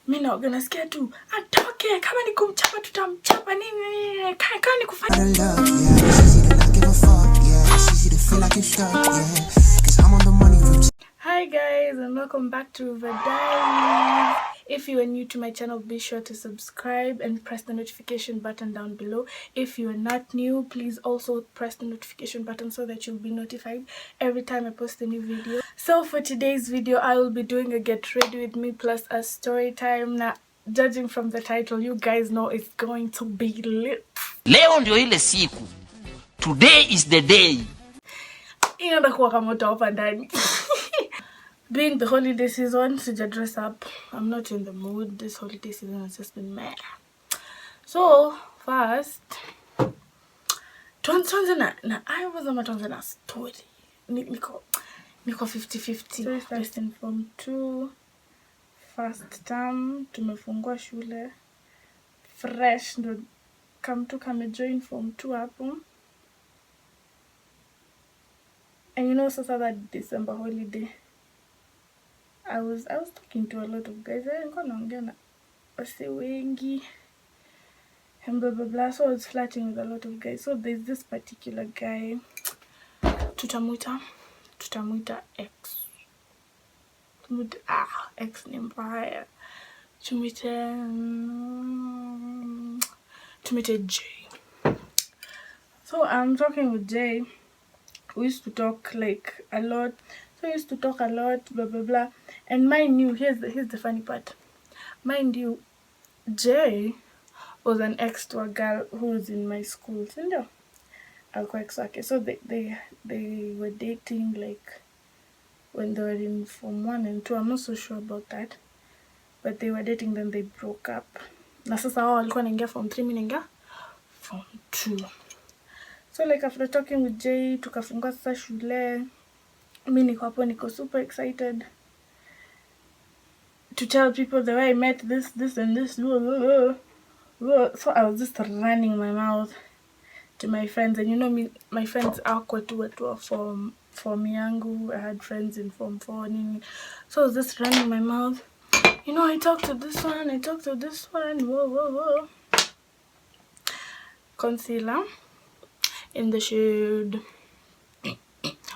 Mimi naoga nasikia tu atoke, kama ni kumchapa tutamchapa nini, kama ni kufanya Hi guys, and welcome back to the diaries. If you are new to my channel, be sure to subscribe and press the notification button down below. If you are not new, please also press the notification button so that you'll be notified every time I post a new video. So for today's video, I will be doing a get ready with me plus a story time. Now, judging from the title, you guys know it's going to be lit. Leo ndio ile siku. Today is the day. Inakuwa kama utawapa ndani. Being the holiday season, sija dress up. I'm not in the mood. This holiday season has just been meh. So first, tuanze na I was on a story. Niko 50-50. So first in form 2, first term, tumefungua shule fresh, ndo kamtu kamejoin form 2 hapo. And you know, sasa that December holiday, I was talking to a lot of guys. Nilikuwa naongea na wase wengi and blah blah blah. So I was flirting with a lot of guys. So there's this particular guy, tutamuita X. X ni mbaya. Tumite J. So I'm talking with J. We used to talk like a lot. So we used to talk a lot, blah blah blah. And mind you, here's the funny part. Mind you, J was an ex to a girl who was in my school. So they were dating like when they were in form 1 and 2. I'm not so sure about that. But they were dating, then they broke up. Na sasa wao walikuwa naingia form 3, mimi naingia form 2. So like after talking with Jay, tukafungua sasa shule. Mimi niko hapo, niko super excited to tell people the way I met this and this. So I was just running my mouth to my friends, and you know me, my friends are quite to form yangu. I had friends in form 4 nini. So I was just running my mouth. You know, I talked to this one, whoa. Concealer in the shade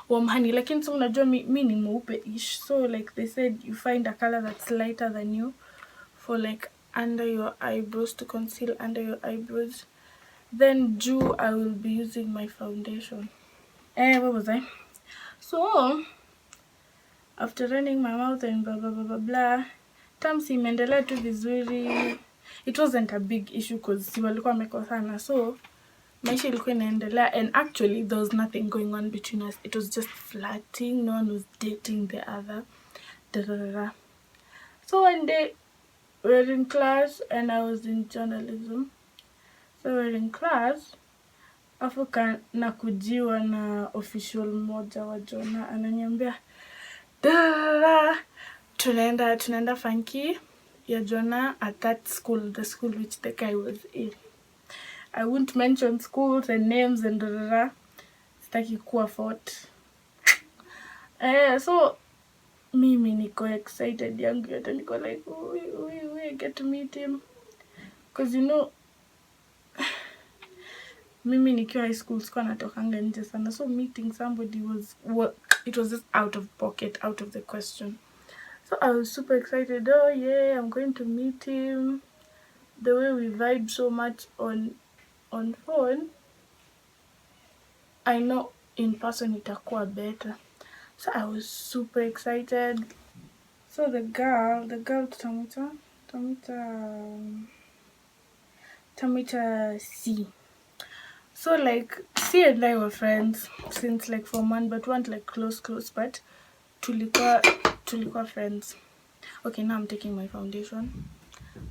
warm honey. Lakini so unajua mimi ni mweupe-ish. So like they said, you find a color that's lighter than you for like under your eyebrows, to conceal under your eyebrows. Then I will be using my foundation. What was I? So after running my mouth and blah blah blah blah blah, tamsi imeendelea tu vizuri. It wasn't a big issue because si walikuwa wamekosana. So maisha ilikuwa inaendelea, and actually there was nothing going on between us. It was just flirting. No one was dating the other. So one day we were in class and I was in journalism. So we were in class, afuka nakujiwa na official mmoja wa Jona, ananiambia tunaenda funky ya Jona at that school, the school which the guy was in. I won't mention schools and names and sitaki kuwa fort. So mimi niko excited yangu yote, niko like we get to meet him, because you know mimi nikiwa high school sikuwa natokanga nje sana. So meeting somebody it was just out of pocket, out of the question. So I was super excited. Oh yeah, I'm going to meet him. The way we vibe so much on phone, I know in person itakuwa better. So I was super excited. So the girl Tamita C. So like C and I were friends since like form 1, but weren't like close, but tulikuwa friends. Okay, now I'm taking my foundation.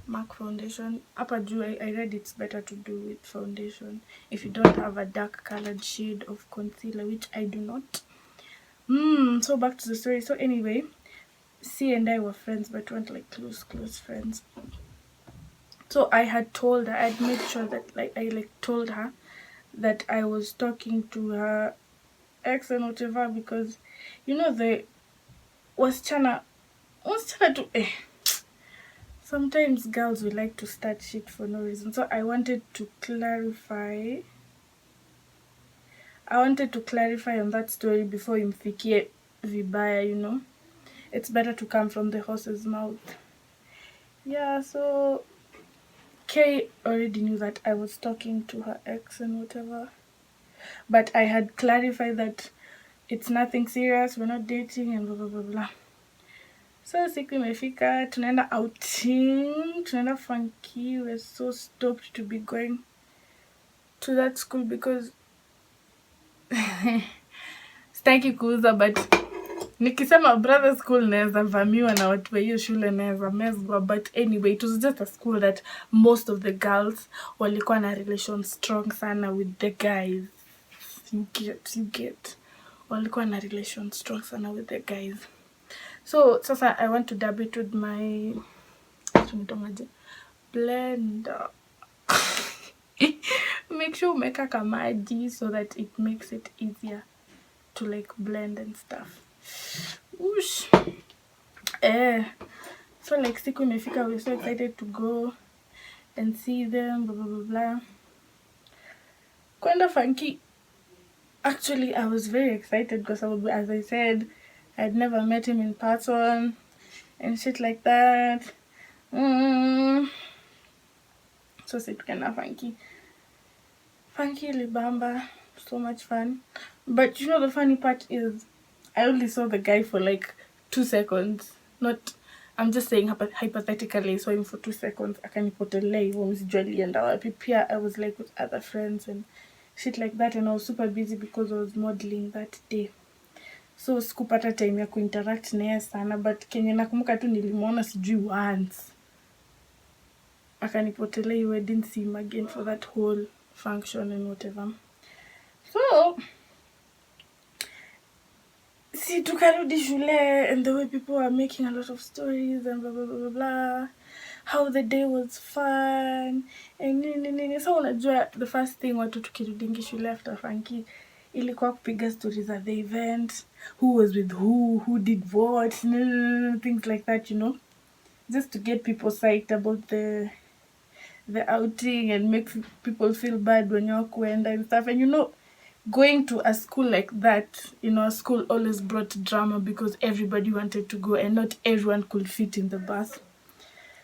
MAC foundation. Hapa juu I read it's better to do with foundation if you don't have a dark colored shade of concealer, which I do not. So back to the story. So anyway, C and I were friends, but weren't like close friends. So I had told her, I'd made sure that I told her that I was talking to her ex and whatever, because you know the wasichana tu sometimes girls will like to start shit for no reason. So I wanted to clarify on that story before imfikie vibaya, you know. It's better to come from the horse's mouth. Yeah, so Kay already knew that I was talking to her ex and whatever. But I had clarified that it's nothing serious, we're not dating and blah blah blah blah. So siku imefika, tunaenda outing, tunaenda funky. We're so stoked to be going to that school because sitaki kuuza, but nikisema brother school naweza vamiwa na watu wa hiyo shule, naweza mezwa. But anyway, it was just a school that most of the girls walikuwa na relation strong sana with the guys. You get. Walikuwa na relation strong sana with the guys. So sasa I want to dab it with my blender. Make sure umeka kamaji so that it makes it easier to like blend and stuff. Whoosh. So like siku imefika, we're so excited to go and see them, blah blah blah blah. Kwenda funky. Actually, I was very excited because as I said, I'd never met him in person and shit like that. So sit tukaenda funky. Funky libamba, so much fun. But you know the funny part is I only saw the guy for like 2 seconds. I'm just saying hypothetically, I saw him for 2 seconds. Akanipotelea hivyo, msijui alienda wapi. Pia I was like with other friends and shit like that, and I was super busy because I was modeling that day. So sikupata time ya kuinteract naye sana, but kenye nakumbuka tu nilimuona sijui once. Akanipotelea hivyo, I didn't see him again for that whole function and whatever. So see, tukarudi shule, and the way people were making a lot of stories and blah blah blah blah blah, how the day was fun and nini. So unajua the first thing watu tukirudingi shule after funky ilikuwa kupiga stories za the event, who was with who did what, things like that, you know, just to get people psyched about the outing and make people feel bad when you're kuenda and stuff. And you know, going to a school like that, you know, a school always brought drama because everybody wanted to go and not everyone could fit in the bus.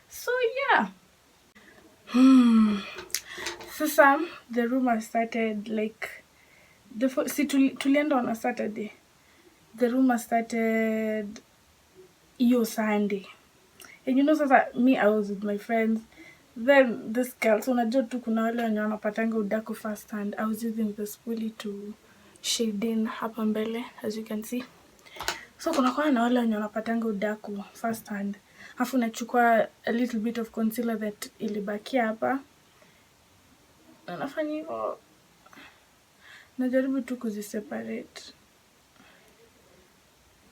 So yeah. Sasa the rumor started like tulienda on a Saturday. The rumor started iyo Sunday. And you know, sasa me, I was with my friends. Then this girl, so unajua tu kuna wale wenye wanapatanga udaku first hand. I was using the spoolie to shade in hapa mbele, as you can see. So kuna kwa na wale wenye wanapatanga udaku first hand. Afu nachukua a little bit of concealer that ilibakia hapa. Na nafanya hivyo. Najaribu tu kuziseparate.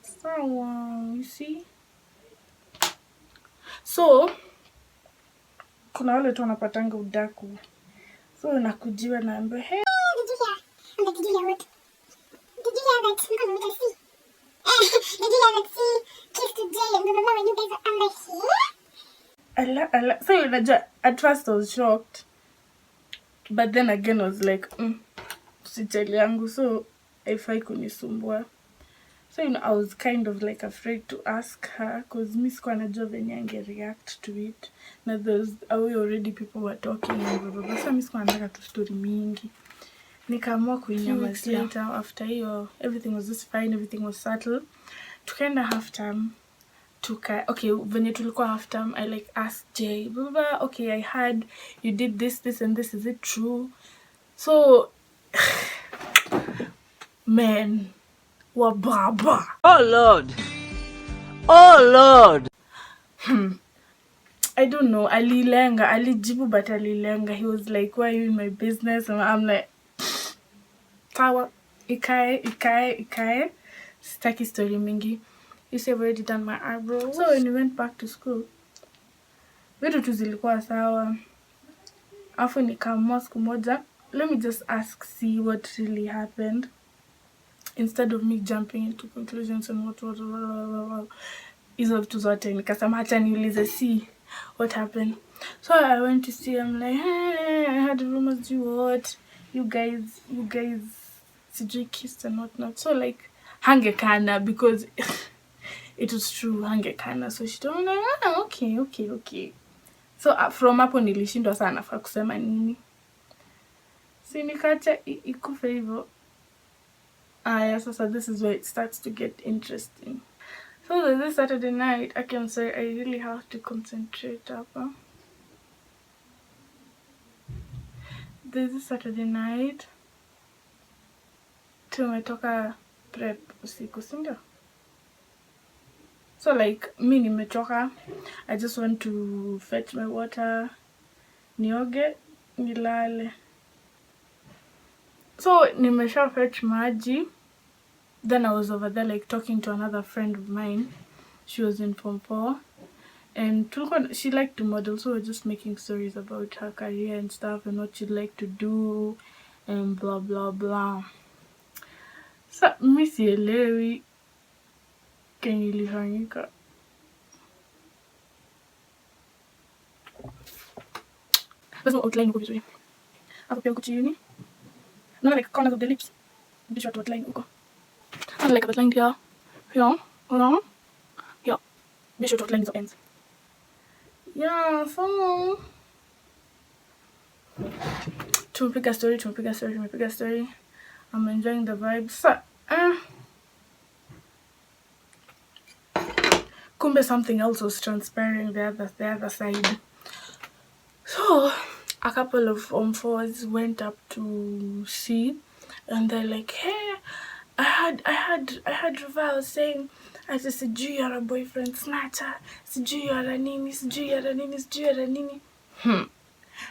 Sawa, you see? So kuna wale tu wanapatanga udaku. So nakujiwa naambiwa, hey, did you hear? I'm like, did you hear what? Did you hear that? I'm gonna make a see. Did you hear that? See, kiss today and blah blah blah when you guys are under here. Allah. So unajua, at first I was shocked, but then again I was like, sijali yangu, so haifai kunisumbua. So you know, I was kind of like afraid to ask her because mi sikuwa najua venye ange react to it. Na there's away already people were talking and blah blah blah. So mi sikuwa nataka tu story mingi. Nikaamua kuinyamazia. Later after hiyo, everything was just fine, everything was settled. Tukaenda half time. Okay, venye tulikuwa half time, I like asked Jay, blah, blah, blah, okay, I heard you did this and this, is it true? So man, wababa. Oh Lord. Oh Lord. I don't know, alijibu but alilenga. He was like, why are you in my business? And I'm like, sawa, ikae. Sitaki story mingi. You say I've already done my eyebrows. So when we went back to school, vitu tu zilikuwa sawa. Afu nikaamua siku moja, let me just see what really happened instead of me jumping into conclusions and what hizo vitu zote. Nikasema acha niulize, see what happened. So I went to see. I'm like, hey, I heard rumors. You what? You guys sijui kissed and whatnot. So like hangekana because it was true, hangekana. So she told me like, okay. So from hapo nilishindwa sana nafaa kusema nini. Si nikacha ikufe hivyo. So this is where it starts to get interesting. So this Saturday night, I can say I really have to concentrate hapa. This Saturday night tumetoka prep usiku, sindio? So like mi nimechoka, I just want to fetch my water, nioge, nilale. So nimesha fetch maji. Then I was over there like talking to another friend of mine. She was in Form 4. And she liked to model, so we're just making stories about her career and stuff and what she'd like to do and blah blah blah. So mi sielewi kenye ilifanyika. Lazima outline huko vizuri. Hapo pia uko chini. Naona like corners of the lips. Be sure to outline huko. And like outline here. Here. Here. Be sure to outline the ends. Yeah, so tumepiga story. I'm enjoying the vibes. So, kumbe something else was transpiring the other side. So a couple of Form 4s went up to see, and they're like, hey, I heard Raval saying ati sijui you're a boyfriend snatcher, sijui you're a nini.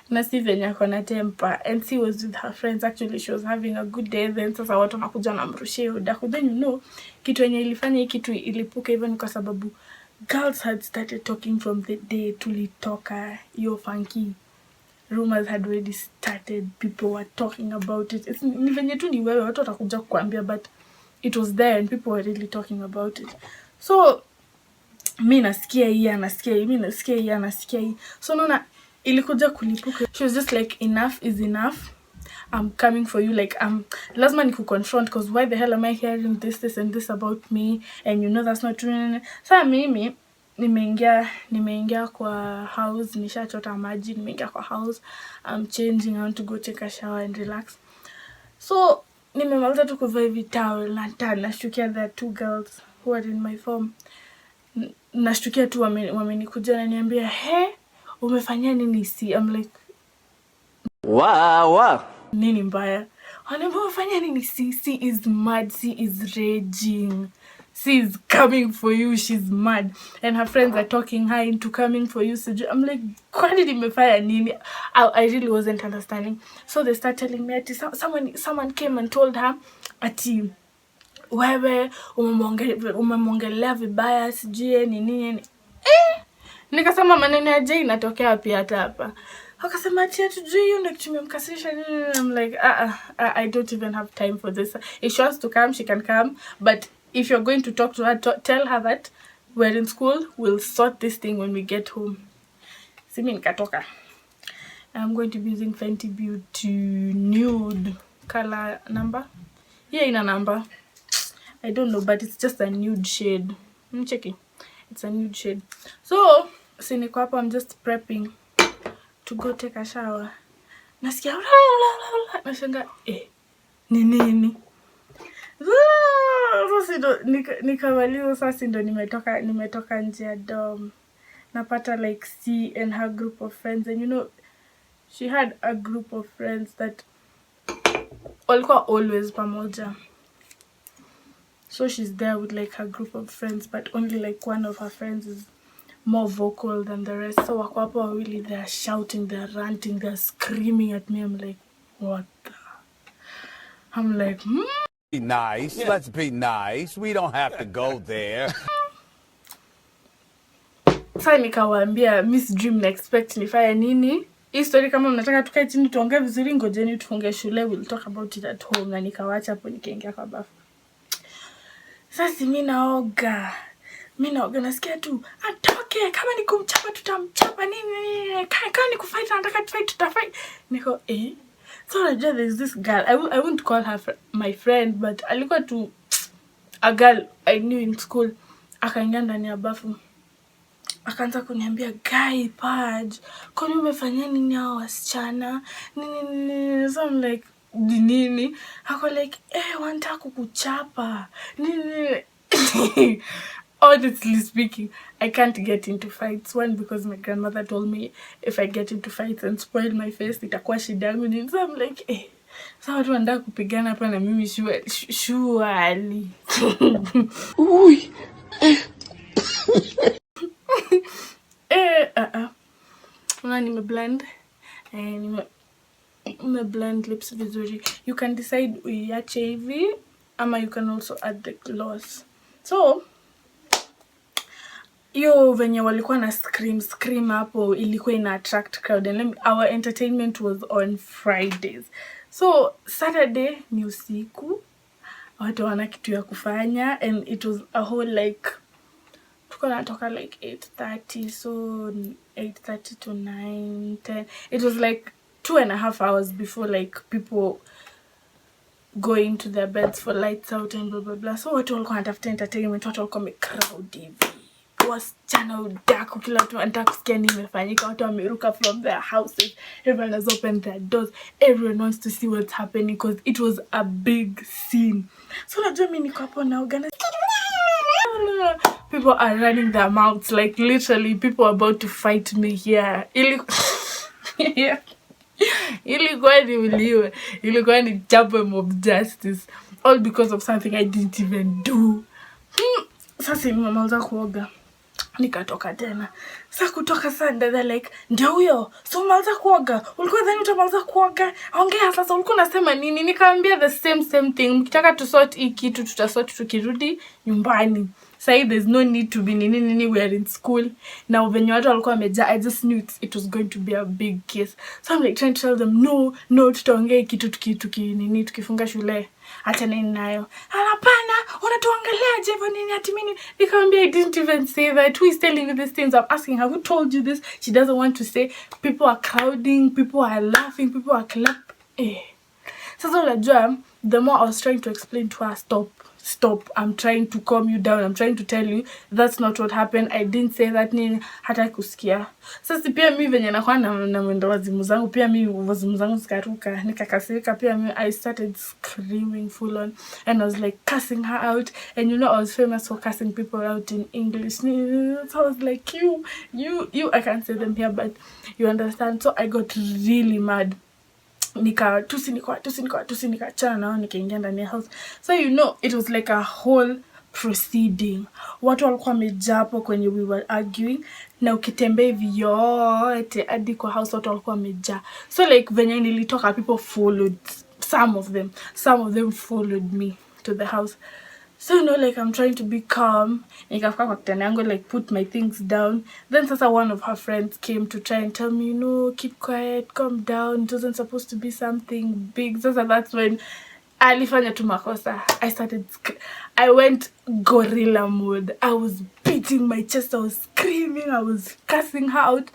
Na si venye ako na temper, and she was with her friends. Actually she was having a good day. Then sasa watu wanakuja na mrushia udaku. Then you know kitu yenye ilifanya hii kitu ilipuka even kwa sababu girls had started talking from the day tulitoka yo funky. Rumors had already started. People were talking about it. Ni venye tu ni wewe watu watakuja kukuambia, but it was there and people were really talking about it. So mi nasikia hii anasikia hii. So naona ilikuja kulipuka. She was just like, enough is enough. I'm coming for you. Like lazima niku confront, because why the hell am I hearing this and this about me, and you know that's not true. So mimi nimeingia kwa house, nishachota maji, nimeingia kwa house. I'm changing, I want to go take a shower and relax. So nimemaliza tu kuvaa hivi towel na nashtukia there are 2 girls who are in my form. Nashtukia tu wamenikuja na niambia, hey, umefanya nini si? I'm like, wow. Nini mbaya? Wanaambia umefanya nini si? She is mad, she is raging. She is coming for you, she's mad. And her friends are talking her into coming for you. I'm like, kwani nimefanya nini? I really wasn't understanding. So they start telling me, ati someone came and told her, ati wewe umemwongelea vibaya sijui nini. Nikasema maneno ya Jay inatokea wapi hata hapa. Wakasema ati hatujui hiyo ndio tumemkasirisha nini. I'm like, I don't even have time for this. If she wants to come, she can come. But if you're going to talk to her, tell her that we're in school. We'll sort this thing when we get home. Simi nikatoka. I'm going to be using Fenty Beauty nude color number. Yeah, ina number. I don't know, but it's just a nude shade. I'm checking. It's a nude shade. So, siniko hapo, I'm just prepping to go take a shower. Nasikia nashanga nini. Sasa nikawaliwa sasa ndo nimetoka nje ya dorm. Napata like C and her group of friends, and you know she had a group of friends that walikuwa always pamoja. So she's there with like her group of friends, but only like one of her friends is more vocal than the rest. So wako hapo wawili, they're shouting, they're ranting, they're screaming at me. I'm like, what the? I'm like, Be nice. Yeah. Let's be nice. We don't have to go there. Sasa nikawaambia Miss Dream na expect nifanye nini? Hii story kama mnataka tukae chini tuongee vizuri, ngojeni tufunge shule, we'll talk about it at home. Na nikawaacha hapo nikaingia kwa bafu. Sasa mimi naoga nasikia tu I'm talking okay, kama ni kumchapa tutamchapa nini, kama ni kufight nataka tufight tutafight. Niko so unajua there's this girl, I wouldn't call her my friend, but alikuwa tu a girl I knew in school. Akaingia ndani ya bafu akaanza kuniambia, guy Paj, kwani umefanya nini hao wasichana nini? So I'm like, nini? Ako like, wanataka kukuchapa nini. Honestly speaking, I can't get into fights. One, because my grandmother told me if I get into fights and spoil my face, itakuwa shida yangu. So I'm like, so watu wanataka kupigana hapa na mimi surely. Ui. Nimeblend blend lips vizuri. You can decide uiache hivi ama you can also add the gloss. So yo venye walikuwa na scream hapo ilikuwa ina attract crowd, and our entertainment was on Fridays. So Saturday ni usiku, watu wana kitu ya kufanya, and it was a whole like tuko natoka like 8:30, so 8:30 to 9, 10. It was like 2.5 hours before like people going to their beds for lights out and blah blah blah. So watu walikuwa wanatafuta entertainment, watu walikuwa wamecrowd hivi, wasichana udaku, kila mtu anataka kusikia nini imefanyika, watu wameruka from their houses, everyone has opened their doors, everyone wants to see what's happening because it was a big scene. So unajua mimi niko hapo na organize, people are running their mouths, like literally people are about to fight me here. Ilikuwa ni uliwe, ilikuwa ni chapwe mob justice, all because of something I didn't even do. Sasa nimemaliza kuoga, nikatoka tena. Sasa kutoka sasa dada like, ndio huyo, so umaliza kuoga? Ulikuwa dhani utamaliza kuoga? Ongea sasa, ulikuwa unasema nini? Nikamwambia the same thing. Mkitaka tu sort hii kitu tutasort tukirudi nyumbani. Say there's no need to be nini, we are in school. Now venye watu walikuwa wamejaa, I just knew it was going to be a big case. So I'm like trying to tell them, no, tutaongea kitu tukifunga shule. Acha nini nayo. Hapana, unatuangalia je hivyo nini ati mimi? Nikamwambia I didn't even say that. Who is telling you these things? I'm asking her, who told you this? She doesn't want to say. People are crowding, people are laughing, people are clapping. Sasa unajua, the more I was trying to explain to her, stop, I'm trying to calm you down, I'm trying to tell you that's not what happened, I didn't say that nini, hata kusikia. Sasa pia mimi venye nakuwa na mwendo wazimu zangu, pia mimi wazimu zangu zikaruka, nikakasirika pia mimi, I started screaming full on, and I was like cussing her out, and you know I was famous for cussing people out in English. So I was like, you I can't say them here, but you understand. So I got really mad. Tusi nikachana nao, nikaingia ndani ya house. So you know it was like a whole proceeding. Watu walikuwa wamejaa hapo kwenye we were arguing, na ukitembea hivi yote hadi kwa house watu walikuwa wamejaa. So like venye nilitoka, people followed, some of them followed me to the house. So you know, like I'm trying to be calm, nikafika kwa kitanda yangu, like put my things down. Then sasa one of her friends came to try and tell me, keep quiet, calm down, it wasn't supposed to be something big. Sasa that's when alifanya tu makosa. I went gorilla mode. I was beating my chest, I was screaming, I was cussing her out.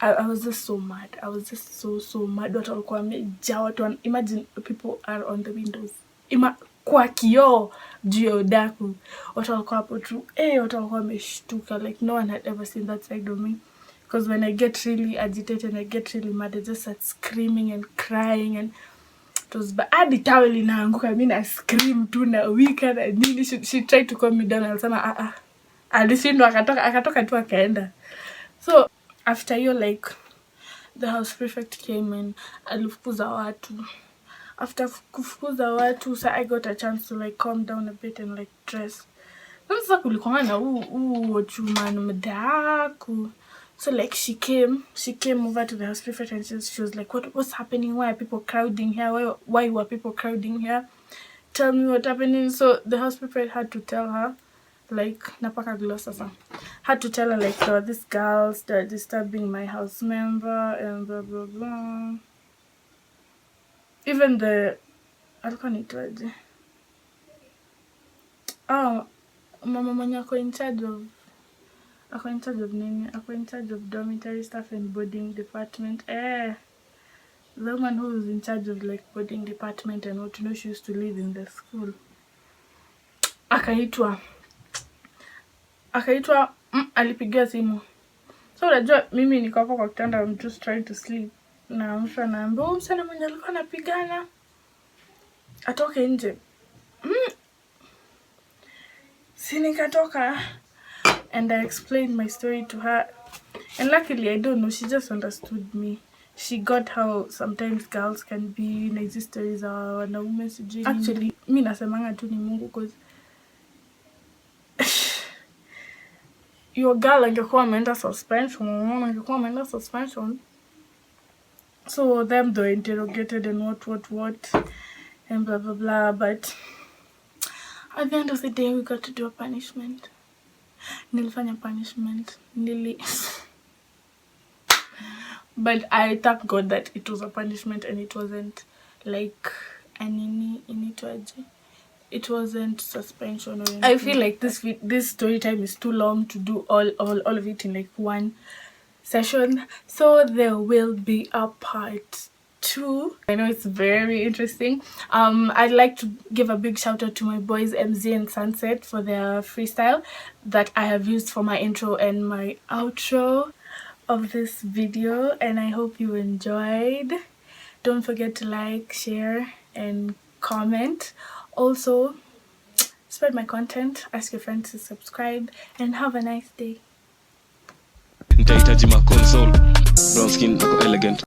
I was just so mad. I was just so mad. Watu walikuwa wamejaa, watu, imagine people are on the windows. Kwa kioo juu ya udaku. Watu walikuwa hapo tu. Watu walikuwa wameshtuka. Like no one had ever seen that side of me. Because when I get really agitated and I get really mad, I just start screaming and crying, and it was bad. Hadi towel inaanguka, mimi na scream tu na wika na nini. She tried to calm me down. Alisema alishindwa, akatoka tu akaenda. So after you, like the house prefect came and alifukuza watu. After kufukuza watu, so I got a chance to like calm down a bit and like dress. Sasa kulikuwa na chuma na mdaku. So like she came over to the house prefect and she was like, what's happening? Why are people crowding here? Why were people crowding here? Tell me what happening. So the house prefect had to tell her, like napaka gloss sasa, had to tell her like there were these girls that are disturbing my house member and blah blah blah. Even the alikuwa nitwaje, mama mwenye ako in charge of Ako in charge of nini? Ako in charge of dormitory staff and boarding department. The woman who was in charge of like boarding department and what, you know, she used to live in the school. Akaitwa alipigia simu. So unajua mimi niko hapo kwa kitanda, I'm just trying to sleep. Na msha naambia msana mwenye alikuwa anapigana atoke nje. Si nikatoka and I explained my story to her. And luckily, I don't know, she just understood me. She got how sometimes girls can be na hizi stories za wanaume sijui. Actually, mi nasemanga tu ni Mungu cause your girl angekuwa ameenda suspension. So them they interrogated and what and blah blah blah, but at the end of the day we got to do a punishment. Nilifanya punishment. But I thank God that it was a punishment and it wasn't like it wasn't suspension or anything. I feel like this story time is too long to do all of it in like one session, so there will be a part 2. I know it's very interesting. I'd like to give a big shout out to my boys MZ and Sunset for their freestyle that I have used for my intro and my outro of this video, and I hope you enjoyed. Don't forget to like, share and comment. Also spread my content, ask your friends to subscribe, and have a nice day. Nitahitaji ma console brown skin ako elegant.